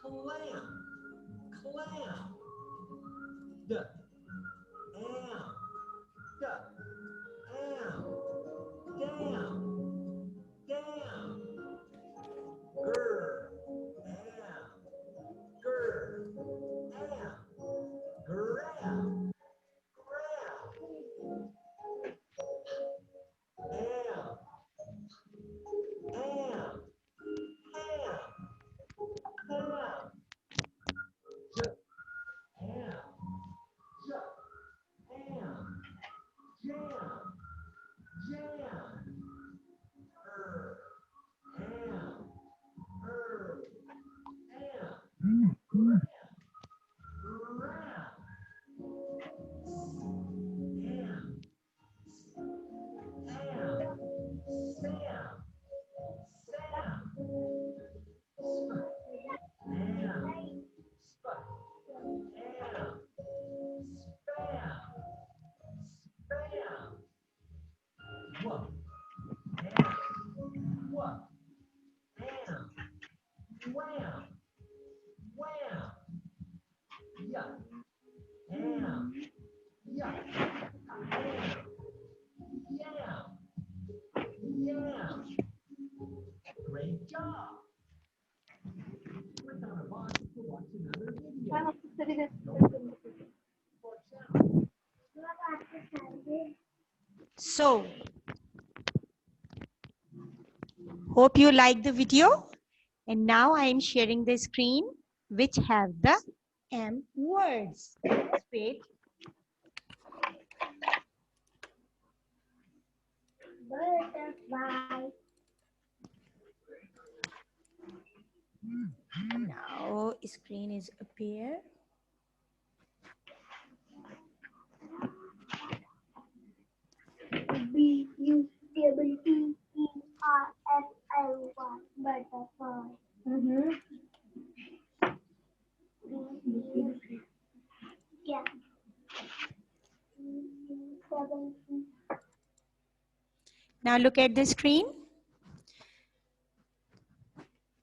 clam, clam. D, am, d, am, dam, dam. Grr, am, grr, am, grab, grab. Am, am, ham, ham. J, am, j, am, jam, jam. Er, am, herb, am, ram, ram. Am, am, Sam, Sam, Am, Sp, Am, Spam, Spam, Whoop, Am, Whoop, Am, Wham, Wham, Yuck, Am, Yuck, Am, Yam, Yam. Great job. Click on a box to watch another video. For example, so, hope you like the video. And now I am sharing the screen which have the M words. Let's wait. Butterfly. Now screen is appear. B-U-T-T-E-R-F-L-Y. Butterfly. Yeah. Now look at the screen.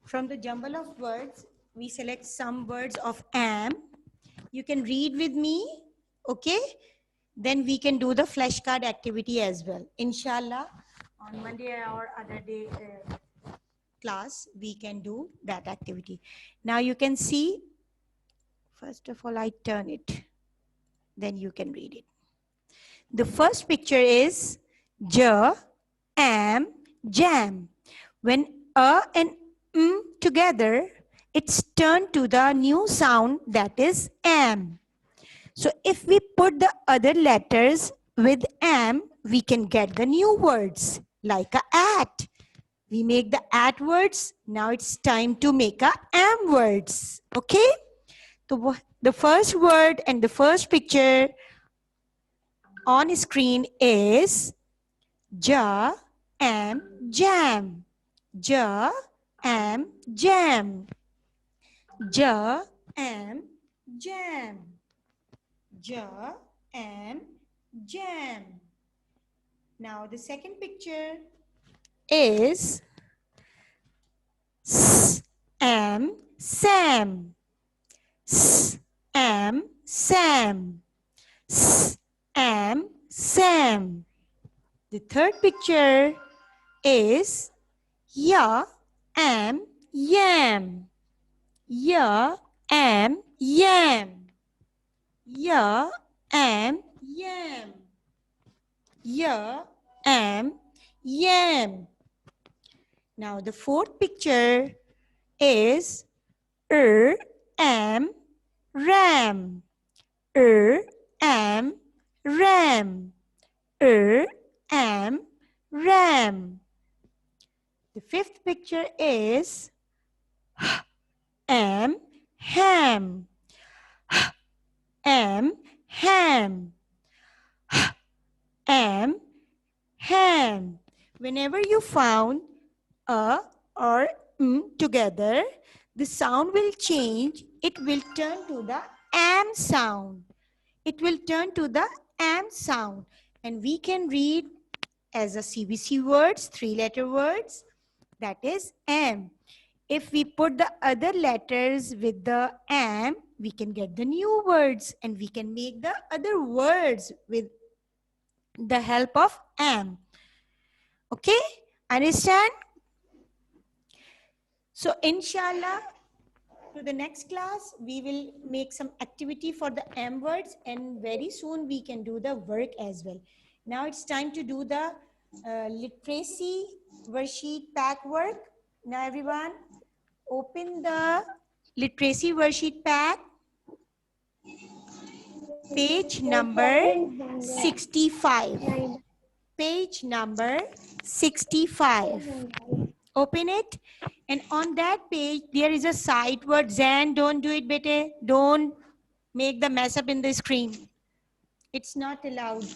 From the jumble of words, we select some words of am. You can read with me, okay? Then we can do the flashcard activity as well. Inshallah, on Monday or other day class, we can do that activity. Now you can see, first of all, I turn it. Then you can read it. The first picture is j, am, jam. When a and together, it's turned to the new sound that is am. So if we put the other letters with am, we can get the new words like a at. We make the at words. Now it's time to make a am words. Okay? So the first word and the first picture on screen is ja, am, jam. Ja, am, jam. Ja, am, jam. Ja, am, jam. Now the second picture is s, am, sam. S, am, sam. S, am, sam. The third picture is ya, am, yam. Ya, am, yam. Ya, am, yam. Ya, am, yam. Now the fourth picture is am, ram. Am, ram. Am, ram. The fifth picture is am, ham. Am, ham. Am, ham. Whenever you found a or together, the sound will change. It will turn to the am sound. It will turn to the am sound. And we can read as a CBC words, 3-letter words, that is am. if we put the other letters with the am, we can get the new words and we can make the other words with the help of am. Okay, understand? So inshallah, to the next class, we will make some activity for the am words and very soon we can do the work as well. Now it's time to do the literacy worksheet pack work. Now everyone, open the literacy worksheet pack, page number 65. Page number 65. Open it, and on that page there is a sight word. Zan, don't do it, bete. Don't make the mess up in the screen. It's not allowed.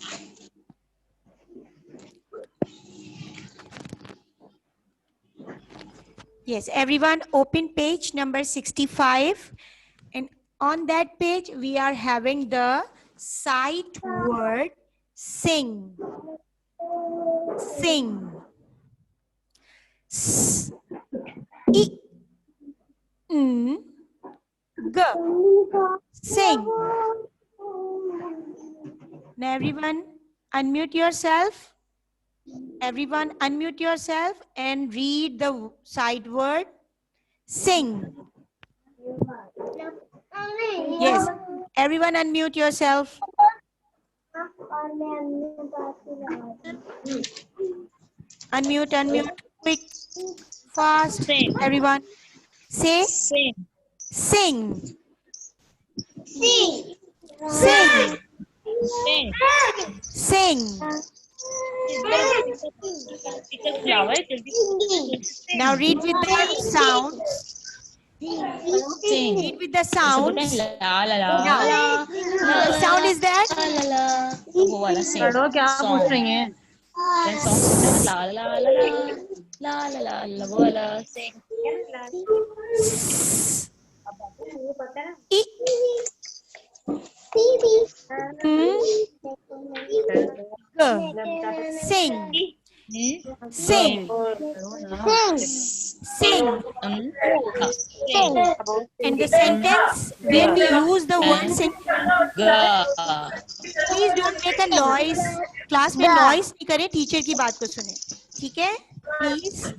Yes, everyone open page number 65, and on that page we are having the sight word sing. Sing. S, I, N, G. Sing. Now everyone unmute yourself. Everyone unmute yourself and read the sight word sing. Yes, everyone unmute yourself. Unmute, quick, fast. Sing. Everyone say Sing. sing. Sing. Sing. Sing. Sing. Now read with the sounds. Sing. Read with the sounds. Now, what sound is that? वो वाला sing. Hello क्या Song. पूछ रही हैं? Then song ला ला ला ला ला ला ला ला वो वाला sing. I, N, G. Sing. Sing. Sing. Sing. And the sentence where we use the word sing, Ga. please don't make a noise. Class में noise नहीं करें, टीचर की बात को सुने. ठीक है? Please.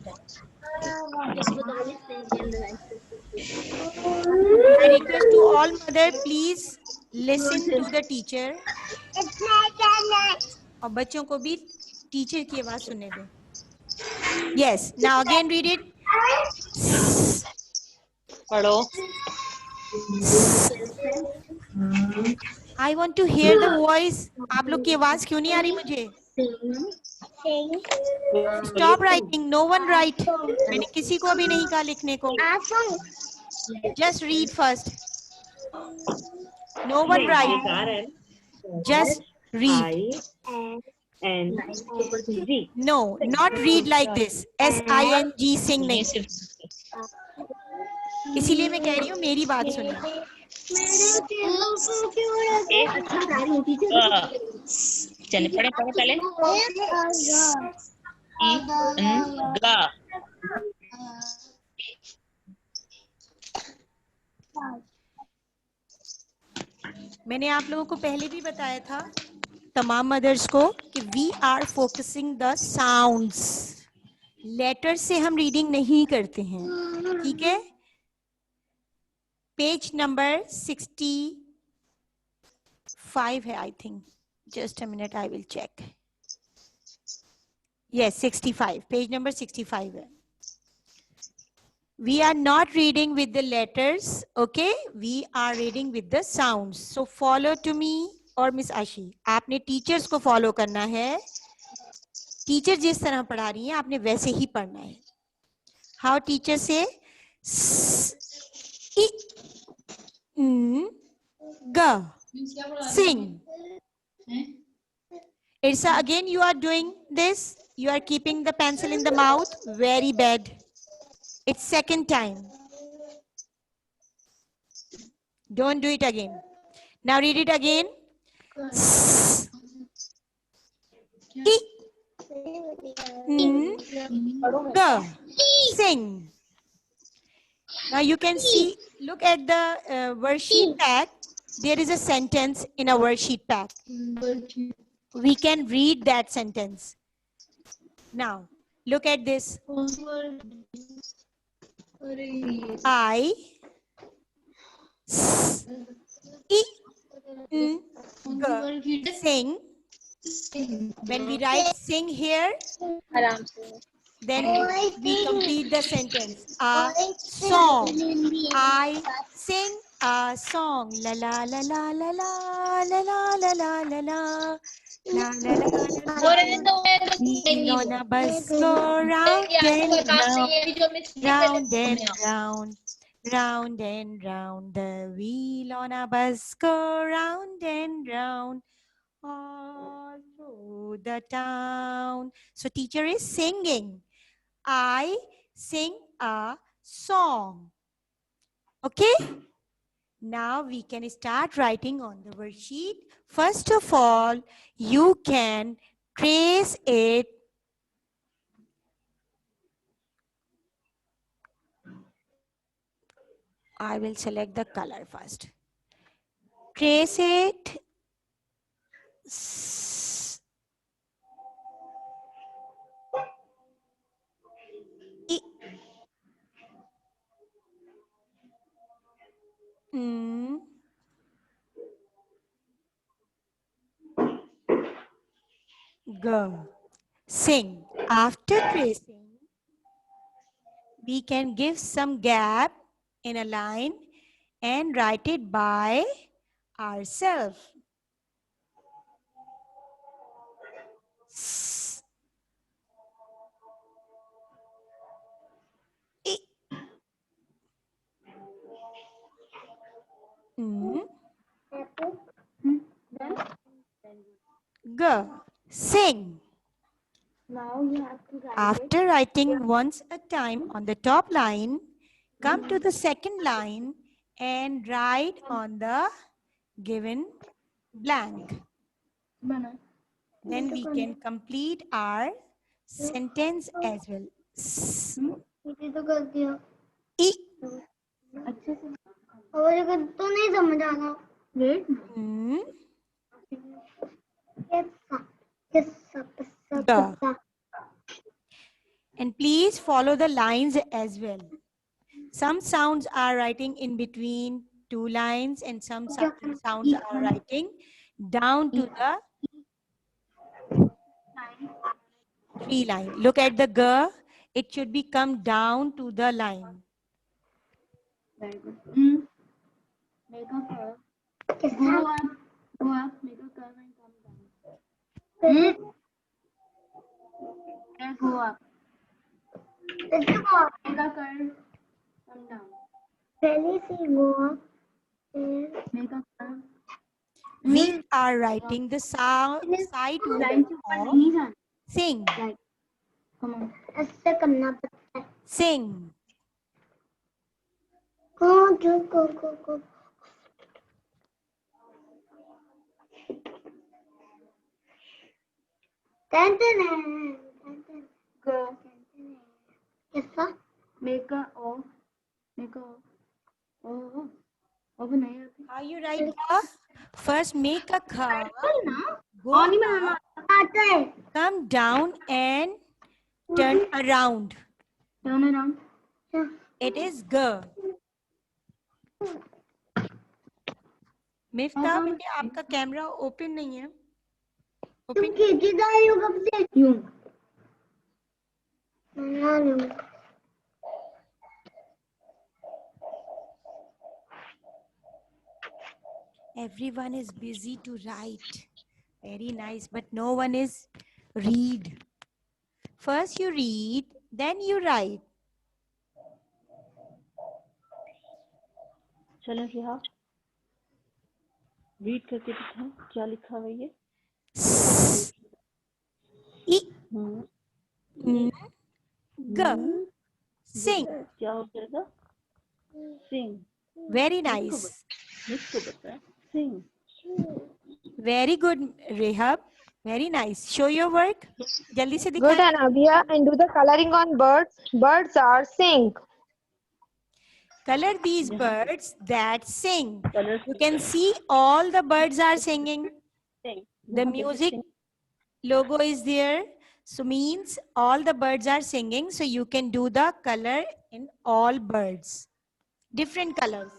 I request to all mother, please listen to the teacher. और बच्चों को भी टीचर की आवाज सुनने दें. Yes. Now again read it. पढ़ो. I want to hear the voice. आप लोग की आवाज क्यों नहीं आ रही मुझे? Stop writing. No one write. मैंने किसी को भी नहीं कहा लिखने को. Just read first. No one write. Just read. I-N-G. No, not read like this. S-I-N-G sing नहीं. इसीलिए मैं कह रही हूँ मेरी बात सुनिए. चलिए पढ़े पहले. गा. मैंने आप लोगों को पहले भी बताया था तमाम मदर्स को कि we are focusing the sounds. Later से हम रीडिंग नहीं करते हैं. ठीक है? पेज नंबर 65 है I think. Just a minute, I will check. Yes 65. Page number 65 है. We are not reading with the letters, okay? We are reading with the sounds. So follow to me और miss आशी. आपने teachers को follow करना है. Teacher जिस तरह पढ़ा रही हैं आपने वैसे ही पढ़ना है. How teacher say? I, N, G. Sing. Irsa, again you are doing this. You are keeping the pencil in the mouth. Very bad. It's second time. Don't do it again. Now read it again. I, N, G. Sing. Now you can see, look at the worksheet pack. There is a sentence in a worksheet pack. We can read that sentence. Now, look at this. I s- e n g sing. When we write sing here, आराम से then we complete the sentence. A song. I sing a song. La la la la la la la la la la la la. La la la la वो रहने la. तो मैं तो Wheel नहीं on वो a bus go round ये and आपको काम round, नहीं है जो मिस्टेक round and है round, round and round. The wheel on a bus go round and round all through the town. So teacher is singing. I sing a song. Okay? Now we can start writing on the worksheet. First of all, you can trace it. I will select the color first. Trace it. I- Mm. Go. Sing. After tracing, we can give some gap in a line and write it by ourselves. Go. Sing. Now you have to write After writing once a time on the top line, come to the second line and write on the given blank. Then we can complete our sentence as well. ये तो कर दिया I, अच्छे से और ये तो नहीं समझ आ रहा wait mm, yes Duh. And please follow the lines as well. Some sounds are writing in between two lines and some sounds are writing down to the three line. Look at the G. It should be come down to the line. very good make a curve go up make a curve and come down and go up make a curve come down पहले से go up make a curve We are writing the side line से ऊपर नहीं जाना sing. come on ऐसे करना पड़ता है Sing. go go कैसा make a o make a o बनाया How you write the? First make a curve. Go और नहीं बनाना आता है come down and turn around. turn around It is G. Miftah बेटे आपका कैमरा ओपन नहीं है. तुम खींची जा रही हो कब से यूं Everyone is busy to write. Very nice, but no one is read. First you read, then you write. चलो यहाँ रीड करके दिखाओ क्या लिखा हुआ है ये I, G. Sing. क्या हो जाएगा सिंग Very nice. इसको बताए सिंग Very good, Rehab. Very nice. Show your work. जल्दी से Good, दिखाएं. Anabia, and do the coloring on birds. Birds are sing. Color these birds that sing. Colors. You can see all the birds are singing. Sing. The यहाँ पे भी music sing. logo is there. So means all the birds are singing. So you can do the color in all birds. Different colors.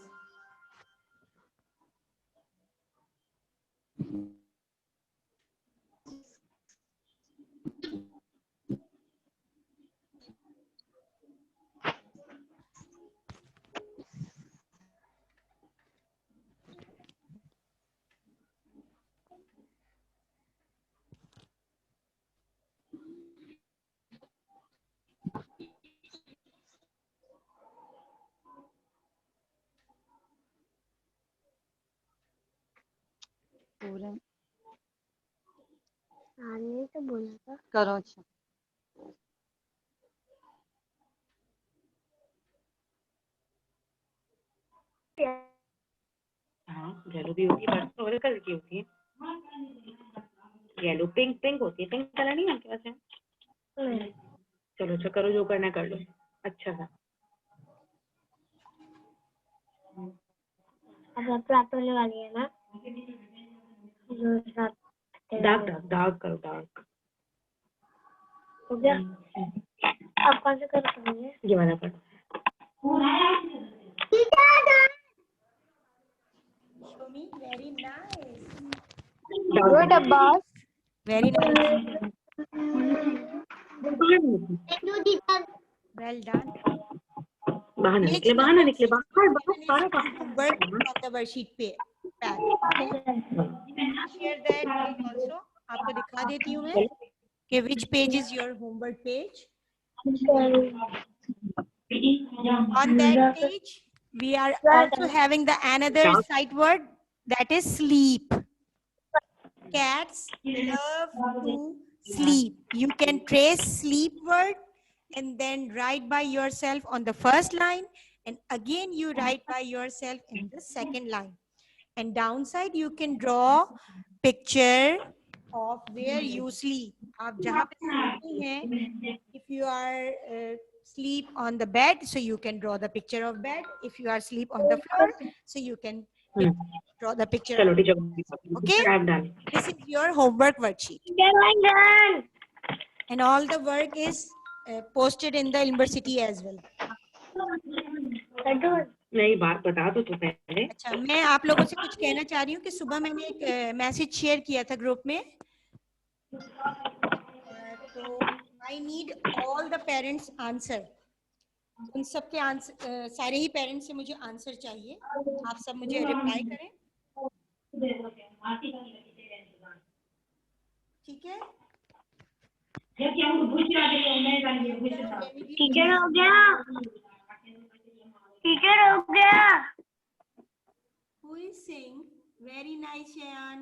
पूरा आने तो बोला था। करो। अच्छा हाँ येलो भी होती है, बस और कलर की होती है। येलो पिंक पिंक होती है, पिंक कलर नहीं है आपके पास है? चलो अच्छा करो, जो करना कर लो अच्छा सा। अब आप होने वाली है ना? डार्क डार्क डार्क करो, डार्क। हो गया? आप कौन सा कर रही हैं? ये वाला कर। Show me. Very nice. Good, Abbas. Very nice. Well done. बाहर ना निकले, बाहर ना निकले, बाहर बाहर बाहर Work on the worksheet pad. Share that page also. आपको दिखा देती हूँ मैं कि which page is your homework page. On that page, we are also having the another sight word that is sleep. Cats love to sleep. You can trace sleep word and then write by yourself on the first line, and again you write by yourself in the second line. And downside you can draw picture of where you sleep. आप जहाँ पे सोते हैं, if you are sleep on the bed, so you can draw the picture of bed. If you are sleep on the floor, so you can draw the picture. चलो teacher, Okay? आप डाल। This is your homework worksheet. And all the work is posted in the university as well. नहीं बात बता दो तो पहले। अच्छा, मैं आप लोगों से कुछ कहना चाह रही हूँ कि सुबह मैंने एक मैसेज शेयर किया था ग्रुप में, तो I need all the parents answer. उन सब के आंसर, सारे ही पेरेंट्स से मुझे आंसर चाहिए। आप सब मुझे रिप्लाई करें, ठीक है? टीचर हो गया, टीचर हो गया। Who is saying? Very nice, Shayan.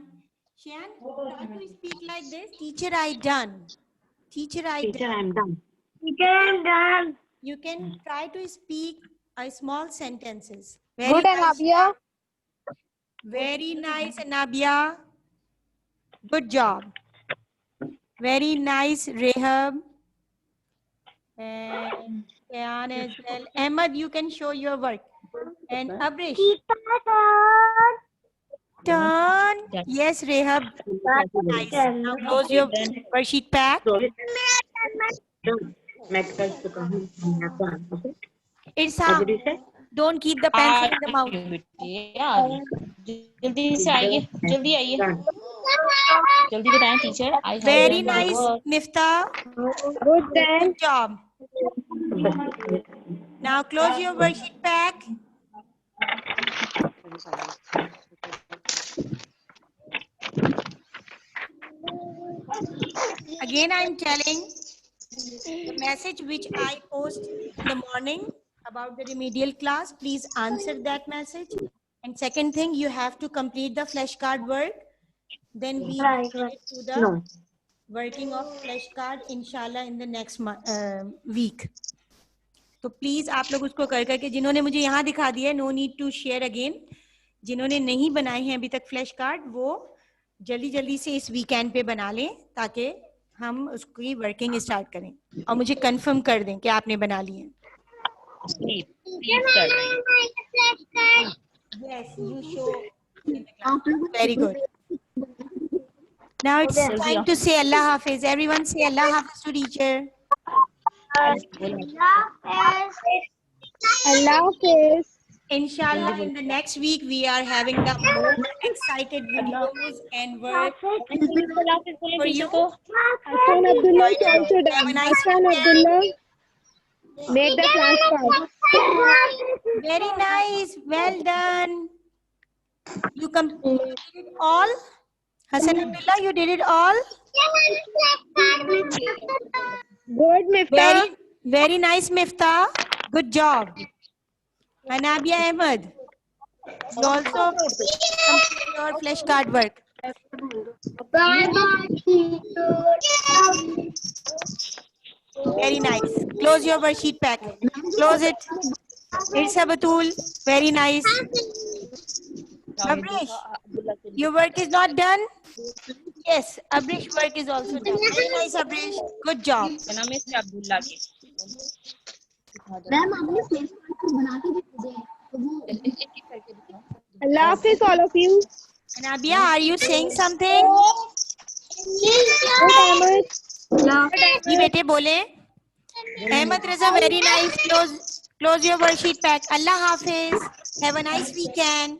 Shayan, try to speak like this. Teacher, I done. Teacher, I teacher done. I am done. Teacher I am done. You can try to speak a small sentences. Good, Anabia. Very nice, Anabia. Good job. Very nice, Rehab. And Shayan as well. Ahmad, you can show your work. And Abrish. Turn. Yes, Rehab. Nice. Now close your worksheet pack. मैं कर चुका हूँ। It's how. Don't keep the pencil in the mouth. जल्दी से आइए, जल्दी आइए, जल्दी बताएं teacher. Very nice, Nifta. Good job. Now close your worksheet pack. Again, I'm telling the message which I post in the morning about the remedial class. Please answer that message. And second thing, you have to complete the flashcard work. Then we will get to the working of flashcard, inshallah, in the next week. तो please आप लोग उसको कर करके, जिन्होंने मुझे यहाँ दिखा दिया, no need to share again. जिन्होंने नहीं बनाए हैं अभी तक फ्लैश कार्ड, वो जल्दी जल्दी से इस वीकेंड पे बना लें, ताकि हम उसकी वर्किंग स्टार्ट करें और मुझे कंफर्म कर दें कि आपने बना लिए। Please start. Yes, you show in the class. Very good. Now it's time to say Allah Hafiz. Everyone say Allah Hafiz to teacher. Allah Hafiz. Inshallah, in the next week, we are having the more excited videos and work for you. Hassan Abdullah is also Have a done. nice Hassan weekend. Abdullah, make the class pass. Very nice. Well done. You completed it all? Hassan Abdullah, you did it all? Good, Miftah. Very nice, Miftah. Good job. Anabia Ahmed, you also complete your flashcard work. Very nice. Close your worksheet pack. Close it. Irsa Batul, very nice. Abrish, your work is not done? Yes, Abrish work is also done. Very nice, Abrish. Good job. क्या नाम है इसके अब्दुल्ला के Allah Hafiz, all of you. Anabia, are you saying something? Good, Ahmed. जी बेटे बोले. Ahmed Raza, very nice. Close your worksheet pack. Allah Hafiz. Have a nice weekend.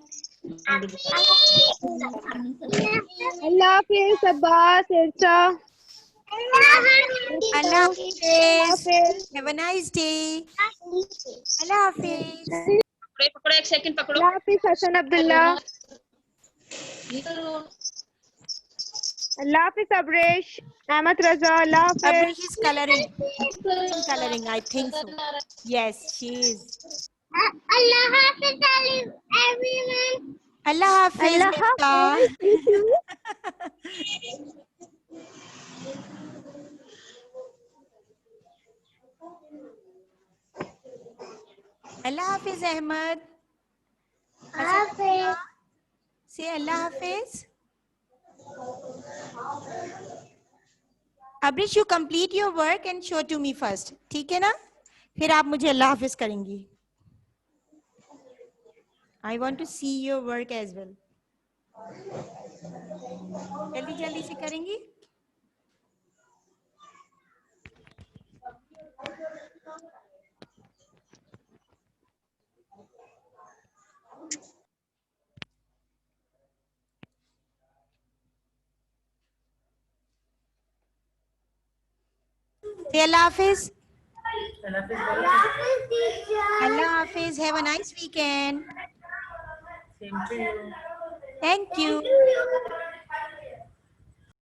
Allah Hafiz, Abbas, Irsa. Allah Hafiz. Have a nice day. Allah Hafiz. पकड़ो एक second पकड़ो Allah Hafiz, Hassan Abdullah. Allah Hafiz, Abrish. Ahmed Raza, Allah Hafiz. Abrish is coloring. Coloring, I think so. Yes, she is. Allah Hafiz, everyone. Allah Hafiz. Allah Miftah. Allah Hafiz Ahmed. Hafiz. Say Allah Hafiz. Abrish, you complete your work and show to me first. ठीक है ना? फिर आप मुझे Allah Hafiz करेंगी. I want to see your work as well. जल्दी जल्दी से करेंगी? Say Allah Hafiz. Allah Hafiz. Have a nice weekend. Same to you. Thank you.